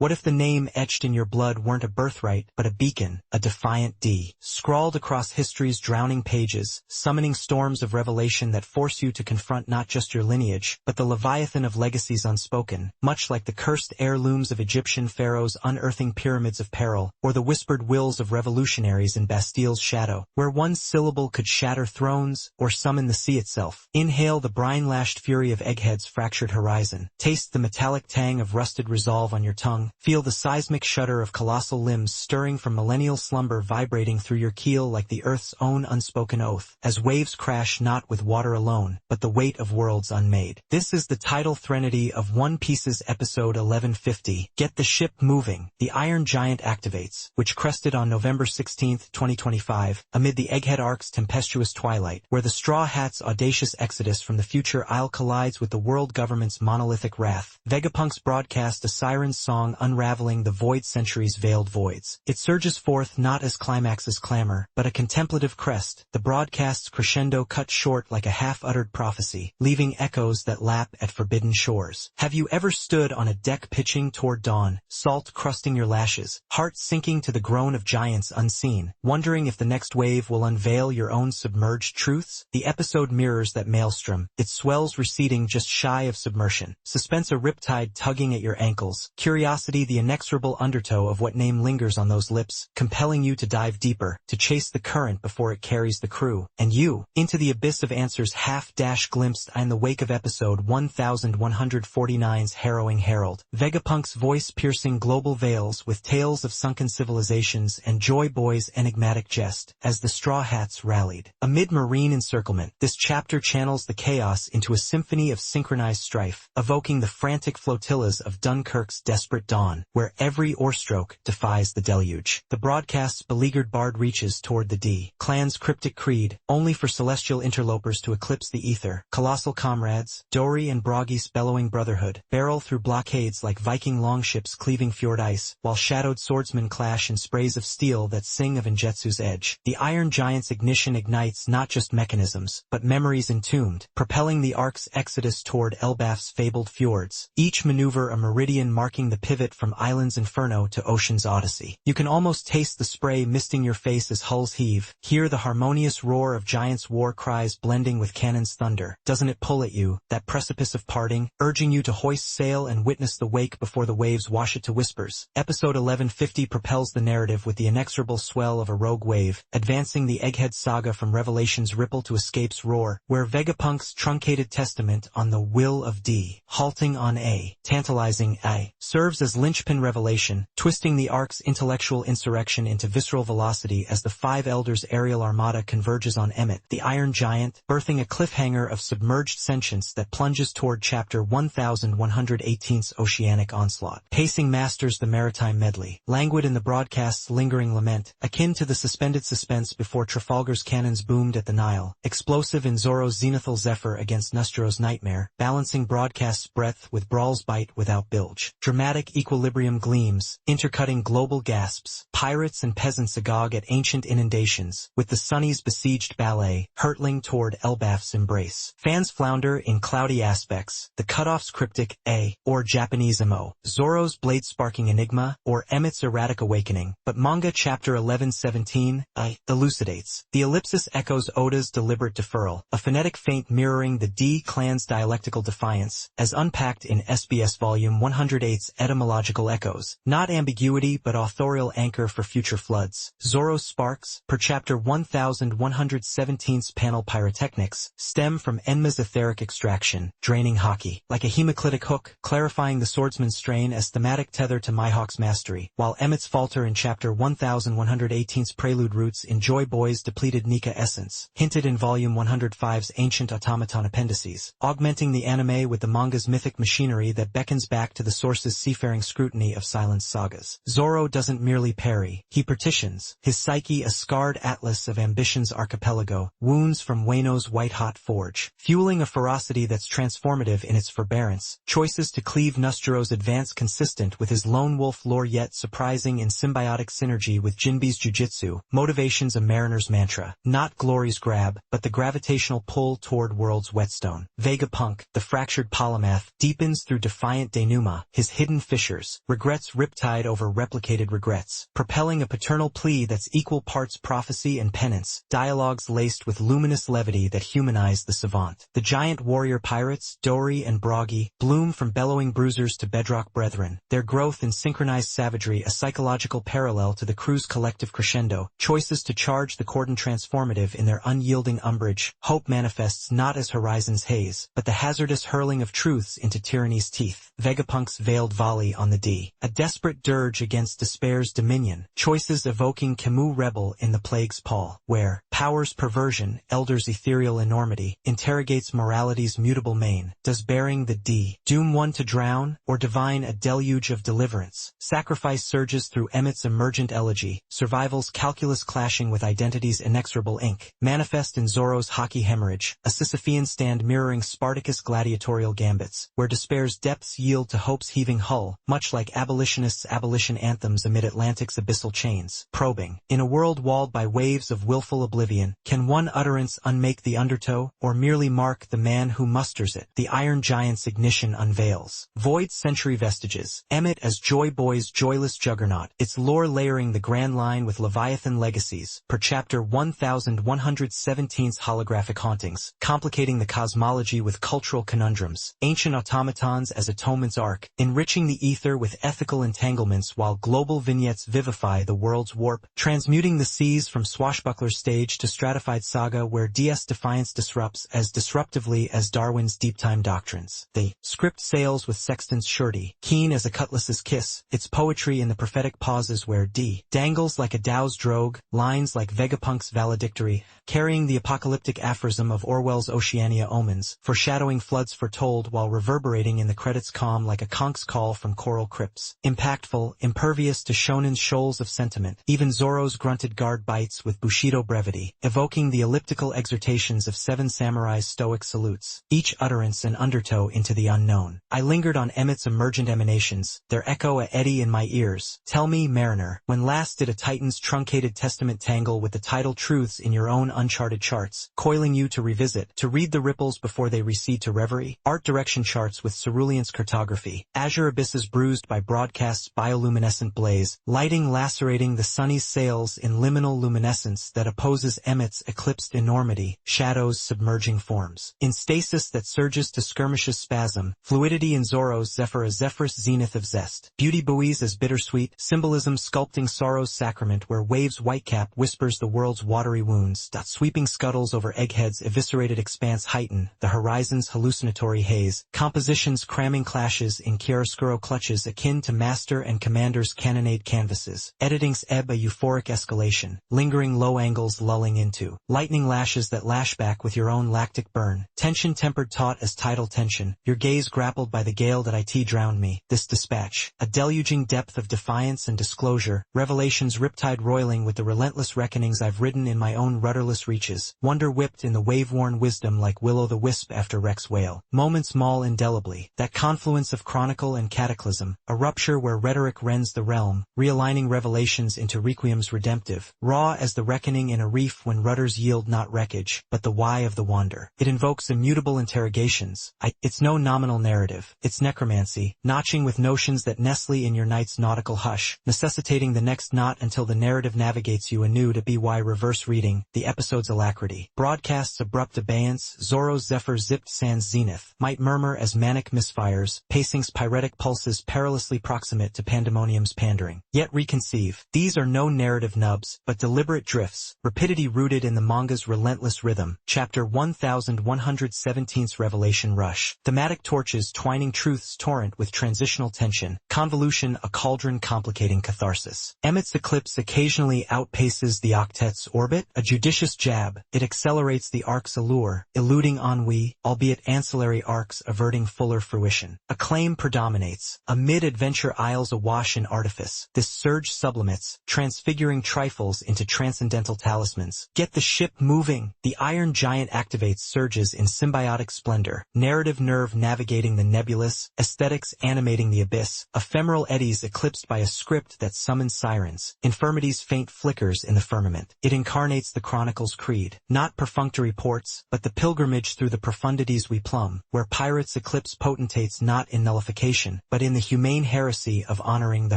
What if the name etched in your blood weren't a birthright, but a beacon, a defiant D, scrawled across history's drowning pages, summoning storms of revelation that force you to confront not just your lineage, but the leviathan of legacies unspoken, much like the cursed heirlooms of Egyptian pharaohs unearthing pyramids of peril, or the whispered wills of revolutionaries in Bastile's shadow, where one syllable could shatter thrones, or summon the sea itself. Inhale the brine-lashed fury of Egghead's fractured horizon. Taste the metallic tang of rusted resolve on your tongue. Feel the seismic shudder of colossal limbs stirring from millennial slumber vibrating through your keel like the earth's own unspoken oath, as waves crash not with water alone, but the weight of worlds unmade. This is the tidal threnity of One Piece's episode 1150, Get the Ship Moving. The Iron Giant activates, which crested on November 16, 2025, amid the Egghead arc's tempestuous twilight, where the Straw Hat's audacious exodus from the future Isle collides with the world government's monolithic wrath. Vegapunk's broadcast a siren's song unraveling the void century's veiled voids. It surges forth not as climax's clamor, but a contemplative crest, the broadcast's crescendo cut short like a half-uttered prophecy, leaving echoes that lap at forbidden shores. Have you ever stood on a deck pitching toward dawn, salt crusting your lashes, heart sinking to the groan of giants unseen, wondering if the next wave will unveil your own submerged truths? The episode mirrors that maelstrom, its swells receding just shy of submersion, suspense a riptide tugging at your ankles, curiosity the inexorable undertow of what name lingers on those lips, compelling you to dive deeper, to chase the current before it carries the crew, and you, into the abyss of answers half-glimpsed in the wake of episode 1149's harrowing herald. Vegapunk's voice-piercing global veils with tales of sunken civilizations and Joy Boy's enigmatic jest, as the Straw Hats rallied. Amid marine encirclement, this chapter channels the chaos into a symphony of synchronized strife, evoking the frantic flotillas of Dunkirk's desperate dawn, where every oarstroke defies the deluge. The broadcast's beleaguered bard reaches toward the D clan's cryptic creed, only for celestial interlopers to eclipse the ether. Colossal comrades, Dori and Broggy's bellowing brotherhood, barrel through blockades like Viking longships cleaving fjord ice, while shadowed swordsmen clash in sprays of steel that sing of Injetsu's edge. The Iron Giant's ignition ignites not just mechanisms, but memories entombed, propelling the Ark's exodus toward Elbaf's fabled fjords, each maneuver a meridian marking the pivot from Island's Inferno to Ocean's Odyssey. You can almost taste the spray misting your face as hulls heave, hear the harmonious roar of giants' war cries blending with cannon's thunder. Doesn't it pull at you, that precipice of parting, urging you to hoist sail and witness the wake before the waves wash it to whispers? Episode 1150 propels the narrative with the inexorable swell of a rogue wave, advancing the Egghead saga from Revelation's ripple to Escape's roar, where Vegapunk's truncated testament on the will of D, halting on A, tantalizing I, serves as linchpin revelation, twisting the Ark's intellectual insurrection into visceral velocity as the Five Elders' aerial armada converges on Emmet, the Iron Giant, birthing a cliffhanger of submerged sentience that plunges toward chapter 1118's oceanic onslaught. Pacing masters the maritime medley, languid in the broadcast's lingering lament, akin to the suspended suspense before Trafalgar's cannons boomed at the Nile, explosive in Zoro's zenithal zephyr against Nostro's nightmare, balancing broadcast's breadth with Brawl's bite without bilge. Dramatic equilibrium gleams, intercutting global gasps, pirates and peasants agog at ancient inundations, with the Sunny's besieged ballet, hurtling toward Elbaf's embrace. Fans flounder in cloudy aspects, the cutoff's cryptic A, or Japanese MO, Zoro's blade-sparking enigma, or Emmet's erratic awakening, but Manga chapter 1117, I, elucidates. The ellipsis echoes Oda's deliberate deferral, a phonetic feint mirroring the D clan's dialectical defiance, as unpacked in SBS volume 108's etymological echoes, not ambiguity but authorial anchor for future floods. Zoro's sparks, per chapter 1117's panel pyrotechnics, stem from Enma's etheric extraction, draining Haki, like a hemoclitic hook, clarifying the swordsman's strain as thematic tether to Mihawk's mastery, while Emmet's falter in chapter 1118's prelude roots in Joy Boy's depleted Nika essence, hinted in volume 105's ancient automaton appendices, augmenting the anime with the manga's mythic machinery that beckons back to the source's seafaring scrutiny of Silence sagas. Zoro doesn't merely parry, he partitions, his psyche a scarred atlas of ambition's archipelago, wounds from Wano's white-hot forge, fueling a ferocity that's transformative in its forbearance, choices to cleave Nostro's advance consistent with his lone wolf lore yet surprising in symbiotic synergy with Jinbe's jujitsu, motivations a mariner's mantra, not glory's grab, but the gravitational pull toward world's whetstone. Vegapunk, the fractured polymath, deepens through defiant denouement, his hidden fissure erasures, regrets riptide over replicated regrets, propelling a paternal plea that's equal parts prophecy and penance, dialogues laced with luminous levity that humanize the savant. The giant warrior pirates, Dory and Broggy, bloom from bellowing bruisers to bedrock brethren, their growth in synchronized savagery a psychological parallel to the crew's collective crescendo, choices to charge the cordon transformative in their unyielding umbrage, hope manifests not as horizon's haze, but the hazardous hurling of truths into tyranny's teeth, Vegapunk's veiled volley on the D, a desperate dirge against despair's dominion, choices evoking Camus' rebel in the plague's pall, where power's perversion, elder's ethereal enormity, interrogates morality's mutable main, does bearing the D doom one to drown, or divine a deluge of deliverance, sacrifice surges through Emmett's emergent elegy, survival's calculus clashing with identity's inexorable ink, manifest in Zorro's hockey hemorrhage, a Sisyphean stand mirroring Spartacus' gladiatorial gambits, where despair's depths yield to hope's heaving hull, much like abolitionists' abolition anthems amid Atlantic's abyssal chains, probing. In a world walled by waves of willful oblivion, can one utterance unmake the undertow, or merely mark the man who musters it? The Iron Giant's ignition unveils void century vestiges, Emmett as Joy Boy's joyless juggernaut, its lore layering the grand line with Leviathan legacies, per chapter 1117's holographic hauntings, complicating the cosmology with cultural conundrums, ancient automatons as atonement's arc, enriching the ether with ethical entanglements while global vignettes vivify the world's warp, transmuting the seas from swashbuckler stage to stratified saga where DS defiance disrupts as disruptively as Darwin's deep-time doctrines. The script sails with Sexton's surety, keen as a cutlass's kiss, its poetry in the prophetic pauses where D dangles like a Dow's drogue, lines like Vegapunk's valedictory, carrying the apocalyptic aphorism of Orwell's Oceania omens, foreshadowing floods foretold while reverberating in the credits calm like a conk's call from choral crypts. Impactful, impervious to shonen's shoals of sentiment, even Zorro's grunted guard bites with Bushido brevity, evoking the elliptical exhortations of Seven Samurai's stoic salutes, each utterance an undertow into the unknown. I lingered on Emmett's emergent emanations, their echo a eddy in my ears. Tell me, mariner, when last did a titan's truncated testament tangle with the tidal truths in your own uncharted charts, coiling you to revisit, to read the ripples before they recede to reverie? Art direction charts with ceruleance cartography, azure abysses bruised by broadcast's bioluminescent blaze, lighting lacerating the sunny's sails in liminal luminescence that opposes Emmett's eclipsed enormity, shadows submerging forms. In stasis that surges to skirmish's spasm, fluidity in Zorro's zephyr a zephyrus zenith of zest, beauty buoys as bittersweet, symbolism sculpting sorrow's sacrament where waves whitecap whispers the world's watery wounds, sweeping scuttles over Egghead's eviscerated expanse heighten the horizon's hallucinatory haze, compositions cramming clashes in chiaroscuro clutches akin to master and commander's cannonade canvases, editing's ebb a euphoric escalation, lingering low angles lulling into, lightning lashes that lash back with your own lactic burn, tension tempered taut as tidal tension, your gaze grappled by the gale that it drowned me, this dispatch, a deluging depth of defiance and disclosure, revelations riptide roiling with the relentless reckonings I've ridden in my own rudderless reaches, wonder whipped in the wave-worn wisdom like Will-o'-the-Wisp after Rex Whale, moments maul indelibly, that confluence of chronicle and cataclysm, a rupture where rhetoric rends the realm, realigning revelations into requiem's redemptive, raw as the reckoning in a reef when rudders yield not wreckage, but the why of the wander. It invokes immutable interrogations. It's no nominal narrative, it's necromancy, notching with notions that nestle in your night's nautical hush, necessitating the next knot until the narrative navigates you anew to BY reverse reading, the episode's alacrity. Broadcast's abrupt abeyance, Zorro's zephyr zipped sans zenith, might murmur as manic misfires, pacing's pyretic pulses perilously proximate to pandemonium's pandering. Yet reconceive, these are no narrative nubs, but deliberate drifts, rapidity rooted in the manga's relentless rhythm. Chapter 1117's Revelation Rush. Thematic torches twining truth's torrent with transitional tension, convolution a cauldron complicating catharsis. Emmett's eclipse occasionally outpaces the octet's orbit, a judicious jab, it accelerates the arc's allure, eluding ennui, albeit ancillary arcs averting fuller fruition. Acclaim predominates, amid adventure isles awash in artifice, this surge sublimates, transfiguring trifles into transcendental talismans. Get the ship moving! The Iron Giant activates surges in symbiotic splendor, narrative nerve navigating the nebulous, aesthetics animating the abyss, ephemeral eddies eclipsed by a script that summons sirens, infirmity's faint flickers in the firmament. It incarnates the chronicle's creed, not perfunctory ports, but the pilgrimage through the profundities we plumb, where pirates eclipse potentates not in nullification, but in the humane heresy of honoring the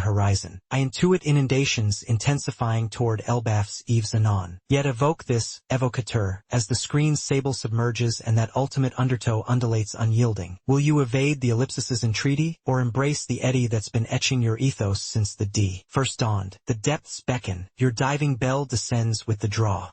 horizon. I intuit inundations intensifying toward Elbaf's Eves anon. Yet evoke this, evocateur, as the screen's sable submerges and that ultimate undertow undulates unyielding. Will you evade the ellipsis' entreaty, or embrace the eddy that's been etching your ethos since the D first dawned? The depths beckon, your diving bell descends with the draw.